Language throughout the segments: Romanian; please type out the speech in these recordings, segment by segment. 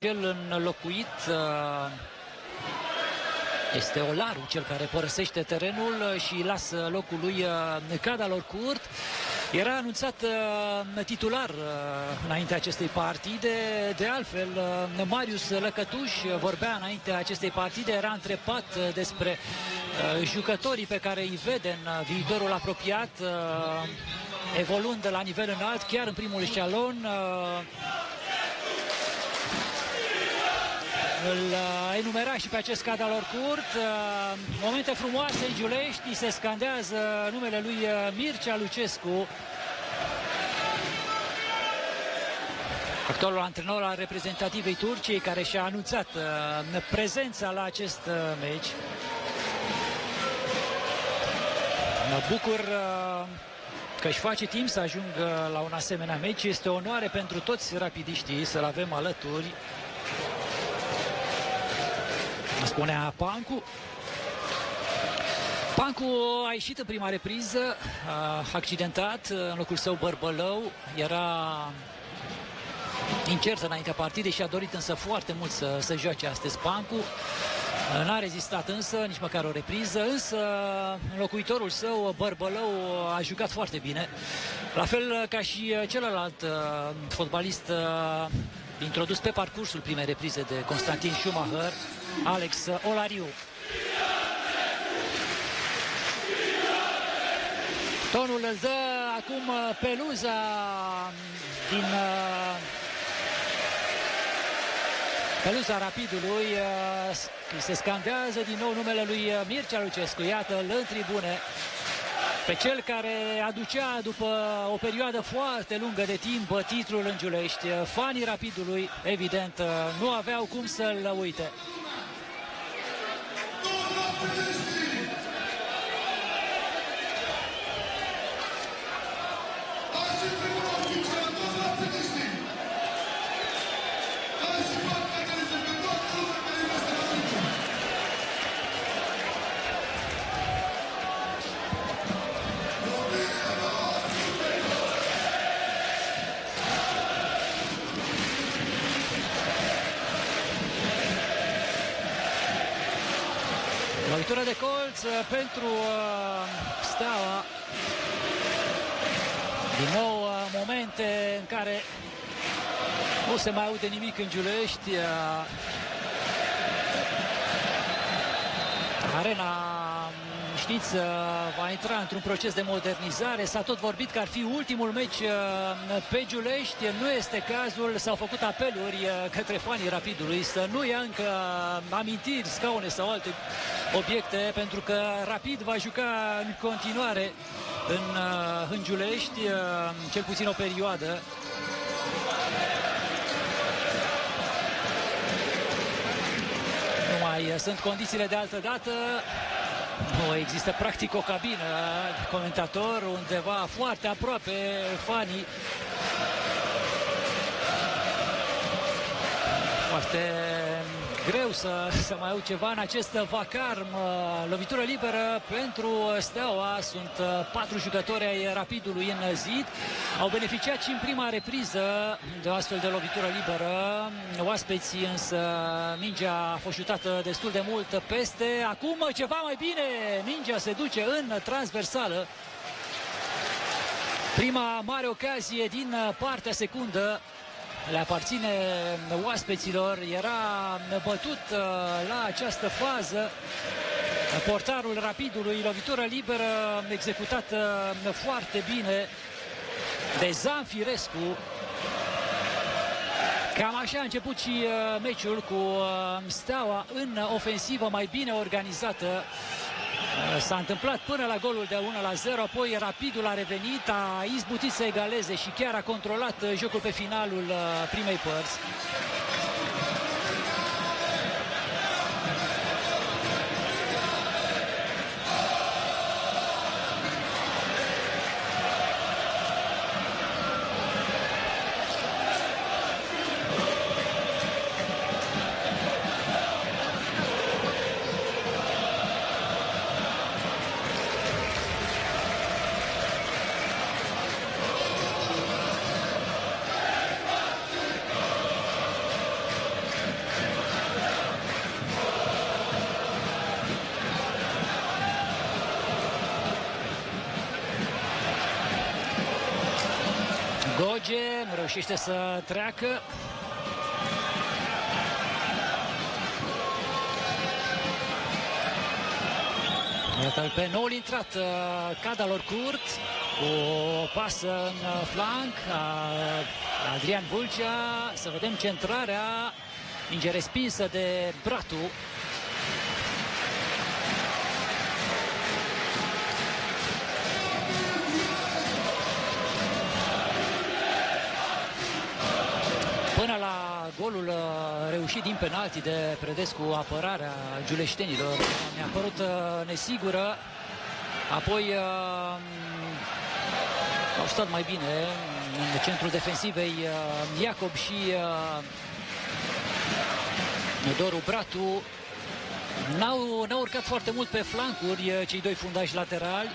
El înlocuit este Olaru, cel care părăsește terenul și lasă locul lui Cadalor Curt. Era anunțat titular înaintea acestei partide. De altfel, Marius Lăcătuș vorbea înaintea acestei partide, era întrebat despre jucătorii pe care îi vede în viitorul apropiat, evoluând la nivel înalt, chiar în primul eșalon. Îl enumera și pe acest Cadalor Curt. Momente frumoase în Giulești, se scandează numele lui Mircea Lucescu, actualul antrenor al reprezentativei Turciei, care și-a anunțat prezența la acest meci. Mă bucur că își face timp să ajungă la un asemenea meci. Este o onoare pentru toți rapidiștii să-l avem alături, spunea Pancu. Pancu a ieșit în prima repriză, accidentat, în locul său Bărbălău. Era incert înaintea partidei și a dorit însă foarte mult să joace astăzi Pancu. N-a rezistat însă nici măcar o repriză, însă înlocuitorul său, Bărbălău, a jucat foarte bine. La fel ca și celălalt fotbalist introdus pe parcursul primei reprize de Constantin Schumacher, Alex Olariu. Tonul îl dă acum peluza din peluza Rapidului. Se scandează din nou numele lui Mircea Lucescu. Iată-l în tribune pe cel care aducea după o perioadă foarte lungă de timp titlul în Giulești. Fanii Rapidului, evident, nu aveau cum să-l uite. Lovitură de colț pentru Steaua. Din nou momente în care nu se mai aude nimic în Giulești. Arena, știți, va intra într-un proces de modernizare. S-a tot vorbit că ar fi ultimul meci pe Giulești. Nu este cazul. S-au făcut apeluri către fanii Rapidului să nu ia încă amintiri, scaune sau alte obiecte, pentru că Rapid va juca în continuare în Giulești, cel puțin o perioadă. Nu mai sunt condițiile de altă dată. Nu există practic o cabină de comentator, undeva foarte aproape fanii. Foarte greu să mai au ceva în acest vacarm. Lovitură liberă pentru Steaua. Sunt 4 jucători ai Rapidului în zid. Au beneficiat și în prima repriză de o astfel de lovitură liberă. Oaspeții însă, mingea a fost șutată destul de mult peste. Acum ceva mai bine. Mingea se duce în transversală. Prima mare ocazie din partea secundă le aparține oaspeților. Era bătut la această fază portarul Rapidului. Lovitură liberă executată foarte bine de Zanfirescu. Cam așa a început și meciul, cu Steaua în ofensivă mai bine organizată. S-a întâmplat până la golul de 1-0, apoi Rapidul a revenit, a izbutit să egaleze și chiar a controlat jocul pe finalul primei părți. reușește să treacă. Iată-l pe noul intrat, Cadalor Curt, cu o pasă în flanc, Adrian Vulcea, să vedem centrarea, minge respinsă de Bratu. Până la golul reușit din penalti de Predescu, apărarea giuleștenilor mi-a părut nesigură. Apoi au stat mai bine în centrul defensivei Iacob și Doru Bratu. N-au urcat foarte mult pe flancuri cei doi fundași laterali.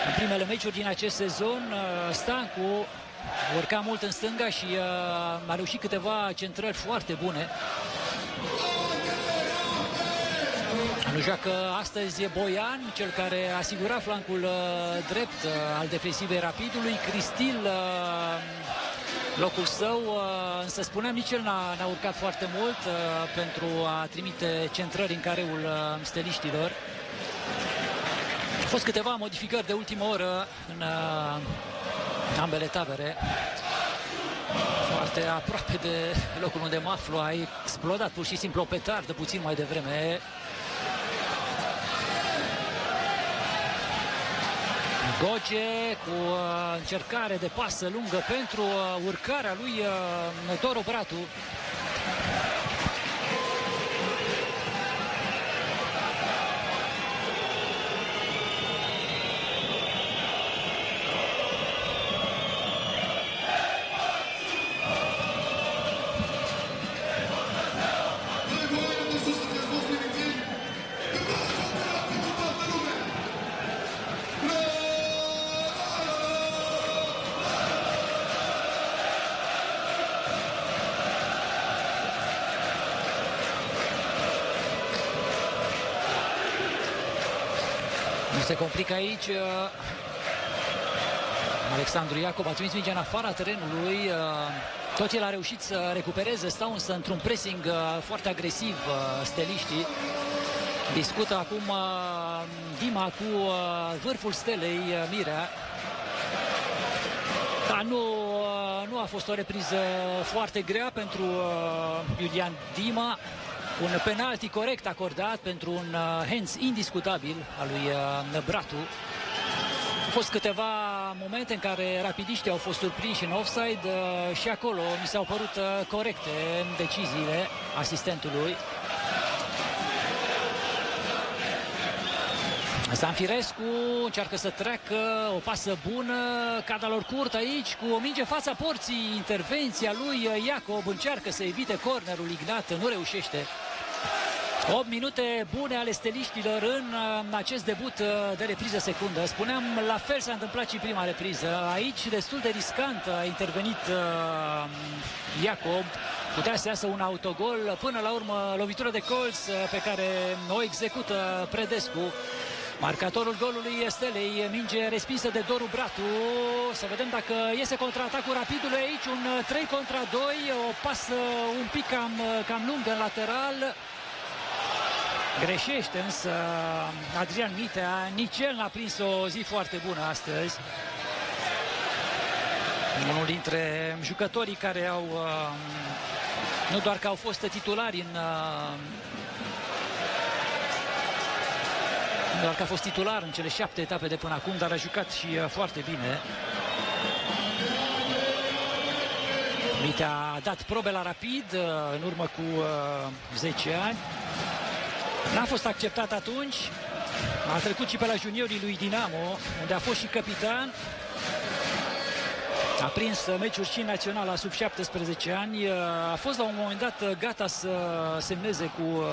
În primele meciuri din acest sezon, Stancu urca mult în stânga și a reușit câteva centrări foarte bune. Nu joacă astăzi Boian, cel care asigura flancul drept al defensivei Rapidului. Cristil, locul său, însă spuneam, nici el n-a urcat foarte mult pentru a trimite centrări în careul steliștilor. Au fost câteva modificări de ultimă oră în ambele tabere. Foarte aproape de locul unde mă aflu, a explodat pur și simplu o petardă puțin mai devreme. Goge cu încercare de pasă lungă pentru urcarea lui Doru Bratu. Se complică aici. Alexandru Iacob a trimis mingea în afara terenului. Tot el a reușit să recupereze. Stau însă într-un pressing foarte agresiv steliștii. Discută acum Dima cu vârful stelei, Mirea. Dar nu a fost o repriză foarte grea pentru Iulian Dima. Un penalti corect acordat pentru un hands indiscutabil al lui Bratu. Au fost câteva momente în care rapidiștii au fost surprinși în offside și acolo mi s-au părut corecte deciziile asistentului. Zanfirescu încearcă să treacă, o pasă bună, Cadalor Curt aici cu o minge fața porții, intervenția lui Iacob, încearcă să evite cornerul Ignat, nu reușește. 8 minute bune ale steliștilor în acest debut de repriză secundă. Spuneam, la fel s-a întâmplat și prima repriză. Aici destul de riscant a intervenit Iacob. Putea să iasă un autogol. Până la urmă, lovitură de colț pe care o execută Predescu. Marcatorul golului Stelei, minge respinsă de Doru Bratu. Să vedem dacă iese contraatacul Rapidului aici. Un 3 contra 2, o pasă un pic cam lungă în lateral. Greșește însă Adrian Mitea, nici el n-a prins o zi foarte bună astăzi. Unul dintre jucătorii care au, nu doar că au fost titulari doar că a fost titular în cele 7 etape de până acum, dar a jucat și foarte bine. Mitea a dat probe la Rapid în urmă cu 10 ani. N-a fost acceptat atunci. A trecut și pe la juniorii lui Dinamo, unde a fost și capitan. A prins meciuri și național la sub 17 ani. A fost la un moment dat gata să semneze cu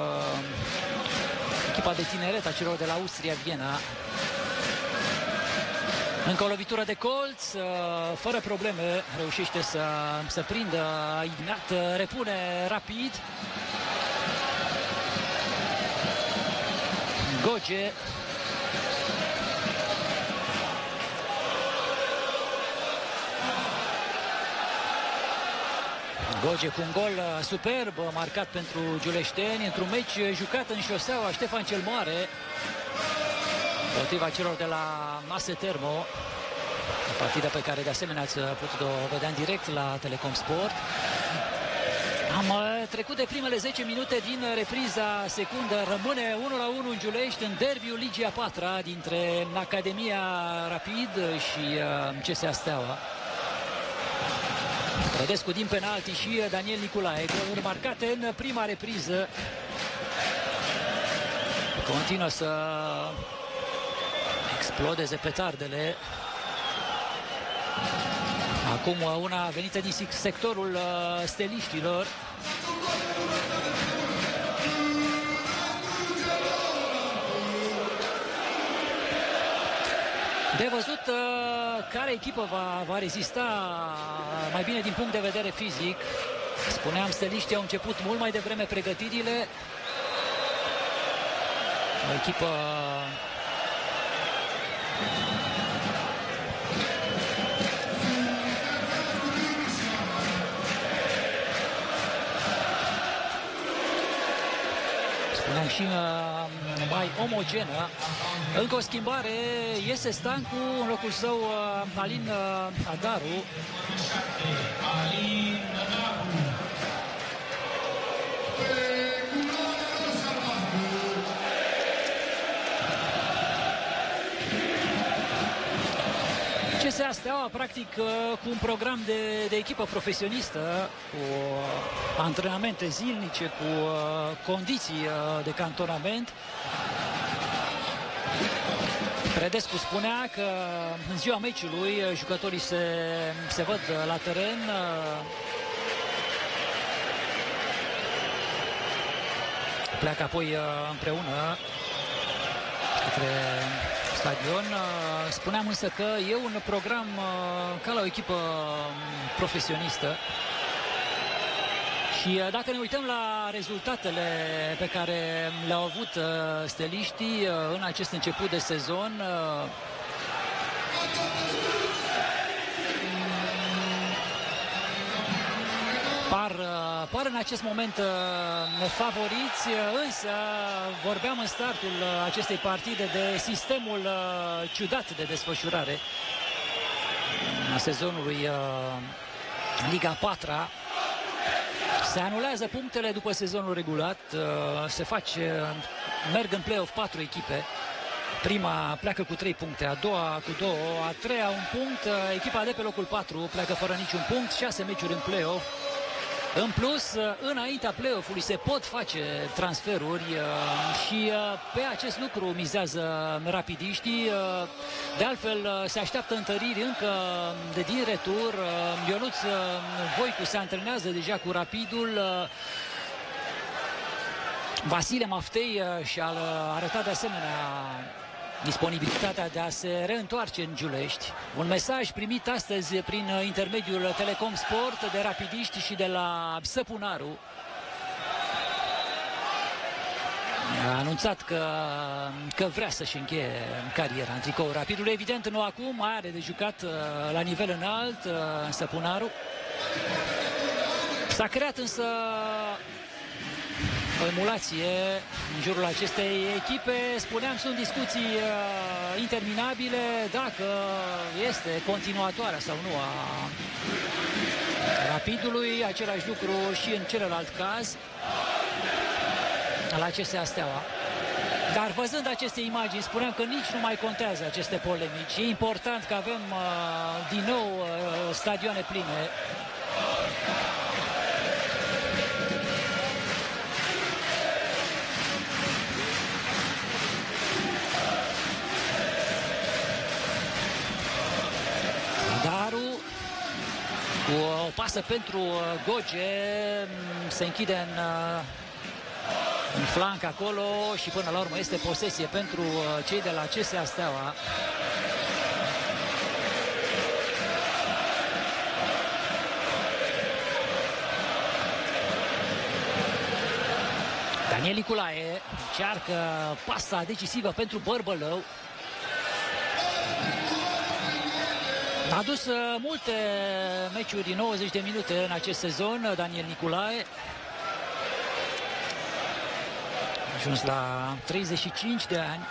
echipa de tineret a celor de la Austria Viena. Încă o lovitură de colț, fără probleme, reușește să prindă Ignat, repune Rapid. Goge. Goge cu un gol superb marcat pentru giuleșteni într-un meci jucat în șoseaua Ștefan cel Mare împotriva celor de la Mase Termo, o partidă pe care de asemenea ați putut-o vedea în direct la Telecom Sport. Am trecut de primele 10 minute din repriza secundă. Rămâne 1-1 în Giulești în derbiul Ligii a patra dintre Academia Rapid și CSA Steaua. Rădescu din penalti și Daniel Niculae, goluri marcate în prima repriză. Continuă să explodeze petardele. Acum una venită din sectorul steliștilor. De văzut care echipă va rezista mai bine din punct de vedere fizic. Spuneam, steliștii au început mult mai devreme pregătirile. O echipă și mai omogenă. Încă o schimbare, iese Stancu, în locul său Alin Adaru. CSA Steaua, practic, cu un program de echipă profesionistă, cu antrenamente zilnice, cu condiții de cantonament. Predescu spunea că în ziua meciului jucătorii se văd la teren. Pleacă apoi împreună către stadion. Spuneam însă că e un program ca la o echipă profesionistă. Și dacă ne uităm la rezultatele pe care le-au avut steliștii în acest început de sezon, par în acest moment favoriți, însă vorbeam în startul acestei partide de sistemul ciudat de desfășurare a sezonului Liga 4-a. Se anulează punctele după sezonul regulat, merg în play-off 4 echipe. Prima pleacă cu 3 puncte, a doua cu 2, a treia 1 punct, echipa de pe locul 4 pleacă fără niciun punct, 6 meciuri în play-off. În plus, înaintea play-off-ului se pot face transferuri și pe acest lucru mizează rapidiștii. De altfel, se așteaptă întăriri încă de din retur. Ionuț Voicu se antrenează deja cu Rapidul. Vasile Maftei și-a arătat de asemenea disponibilitatea de a se reîntoarce în Giulești. Un mesaj primit astăzi prin intermediul Telecom Sport de rapidiști și de la Săpunaru. A anunțat că vrea să-și încheie cariera în tricou Rapidului. Evident, nu acum, mai are de jucat la nivel înalt în Săpunaru. S-a creat însă o emulație în jurul acestei echipe. Spuneam, sunt discuții interminabile dacă este continuatoarea sau nu a Rapidului. Același lucru și în celălalt caz la CSA Steaua. Dar văzând aceste imagini, spuneam că nici nu mai contează aceste polemici. E important că avem din nou stadioane pline. Cu o pasă pentru Goge, se închide în flanc acolo și până la urmă este posesie pentru cei de la CSA Steaua. Daniel Niculae încearcă pasa decisivă pentru Bărbălău. A adus multe meciuri 90 de minute în acest sezon Daniel Niculae. A ajuns la 35 de ani.